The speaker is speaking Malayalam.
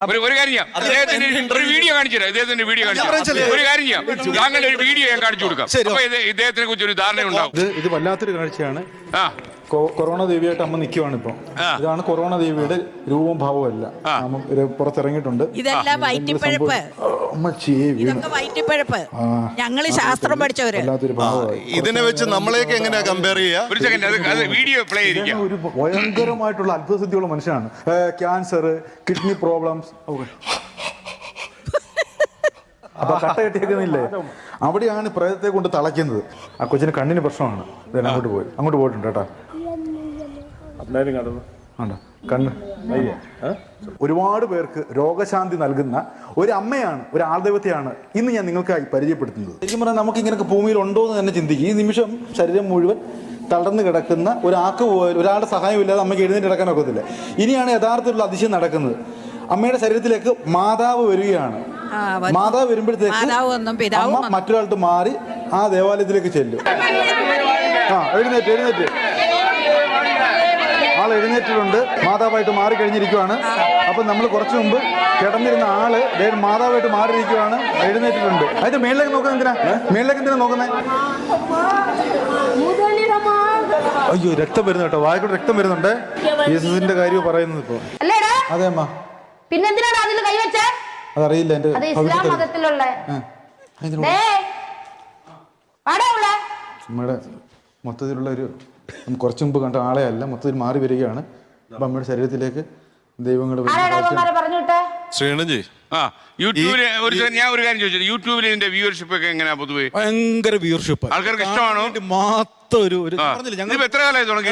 ഒരു കാര്യം ചെയ്യാം, അദ്ദേഹത്തിന്റെ ഒരു വീഡിയോ കാണിച്ചു തരാം. ഇദ്ദേഹത്തിന്റെ വീഡിയോ കാണിച്ചു ഒരു കാര്യം ചെയ്യാം, താങ്കളുടെ ഒരു വീഡിയോ ഞാൻ കാണിച്ചു കൊടുക്കാം. അപ്പൊ ഇദ്ദേഹത്തിനെ കുറിച്ച് ഒരു ധാരണ ഉണ്ടാവും. ഇത് വല്ലാത്തൊരു കാഴ്ചയാണ്. ആ, കൊറോണ ദേവിയായിട്ട് അമ്മ നിൽക്കുവാണ് ഇപ്പൊ. ഇതാണ് കൊറോണ ദേവിയുടെ രൂപവും ഭാവവും അല്ല. പുറത്തിറങ്ങിയിട്ടുണ്ട്. ഇതെല്ലാം വയറ്റിപ്പഴപ്പ്, ഇതൊക്കെ വയറ്റിപ്പഴപ്പ്. ഞങ്ങള് ശാസ്ത്രം പഠിച്ചവര്. ഇതിനെ വെച്ച് നമ്മളെയൊക്കെ എങ്ങനെയാ കമ്പയർ ചെയ്യാ? ഒരു സെക്കൻഡ്, അത് വീഡിയോ പ്ലേ ചെയ്തിരിക്കാം. ഒരു ഭയങ്കരമായിട്ടുള്ള അത്ഭുതസിദ്ധിയുള്ള മനുഷ്യനാണ്. ക്യാൻസർ, കിഡ്നി പ്രോബ്ലംസ്, അപ്പൊ കട്ട കെട്ടിയേക്കുന്നില്ലേ, അവിടെയാണ് പ്രേതത്തെ കൊണ്ട് തളയ്ക്കുന്നത്. ആ കൊച്ചിന് കണ്ണിന് പ്രശ്നമാണ്. അങ്ങോട്ട് പോയിട്ടുണ്ട് കേട്ടോ. കണ്ണ് ഒരുപാട് പേർക്ക് രോഗശാന്തി നൽകുന്ന ഒരു അമ്മയാണ്, ഒരു ആൾദൈവത്തെയാണ് ഇന്ന് ഞാൻ നിങ്ങൾക്കായി പരിചയപ്പെടുത്തുന്നത്. ശരിക്കും പറഞ്ഞാൽ നമുക്ക് ഇങ്ങനെയൊക്കെ ഭൂമിയിൽ ഉണ്ടോ എന്ന് തന്നെ ചിന്തിക്കും. ഈ നിമിഷം ശരീരം മുഴുവൻ തളർന്നു കിടക്കുന്ന ഒരാൾക്ക് പോയാൽ, ഒരാളുടെ സഹായം ഇല്ലാതെ അമ്മയ്ക്ക് എഴുന്നേറ്റ് കിടക്കാൻ ഒക്കത്തില്ല. ഇനിയാണ് യഥാർത്ഥത്തിലുള്ള അതിശയം നടക്കുന്നത്. അമ്മയുടെ ശരീരത്തിലേക്ക് മാതാവ് വരികയാണ്. മാതാവ് വരുമ്പോഴത്തേക്ക് അമ്മ മറ്റൊരാൾക്ക് മാറി ആ ദേവാലയത്തിലേക്ക് ചെല്ലും. എഴുന്നേറ്റ് ആൾ എഴുന്നേറ്റിട്ടുണ്ട്, മാതാവായിട്ട് മാറി കഴിഞ്ഞിരിക്കുവാണ്. അപ്പം നമ്മൾ കുറച്ച് മുമ്പ് കിടന്നിരുന്ന ആള് മാതാവായിട്ട് മാറിയിരിക്കുവാണ്, എഴുന്നേറ്റിട്ടുണ്ട്. അതിന്റെ മേളിലേക്ക് നോക്കുന്നത് എന്തിനാ? മേളിലേക്ക് എന്തിനാ നോക്കുന്നത്? അയ്യോ, രക്തം വരുന്നു കേട്ടോ, വായിക്കൂടെ രക്തം വരുന്നുണ്ട്. യേശുവിന്റെ കാര്യം പറയുന്നത് ഇപ്പൊ. അതെ അമ്മ, പിന്നെന്തിനാണ് അതിൽ കൈവച്ചേ? അതറിയില്ല. എന്റെ അമ്മയുടെ മൊത്തത്തിലുള്ള ഒരു കുറച്ചു മുമ്പ് കണ്ട ആളെ അല്ല, മൊത്തത്തിൽ മാറി വരികയാണ്. അപ്പൊ അമ്മയുടെ ശരീരത്തിലേക്ക് ദൈവങ്ങൾ ശ്രീണജി. ഞാൻ ഒരു കാര്യം ചോദിച്ചത്, യൂട്യൂബിൽ ഇതിന്റെ വ്യൂവർഷിപ്പ് ഒക്കെ എങ്ങനെയാ? പൊതുവെ ഭയങ്കര വ്യൂവർഷിപ്പ്, ആൾക്കാർക്ക് ഇഷ്ടമാണോ? മാത്രം ഒരു എത്ര കാലമായി തുടങ്ങി?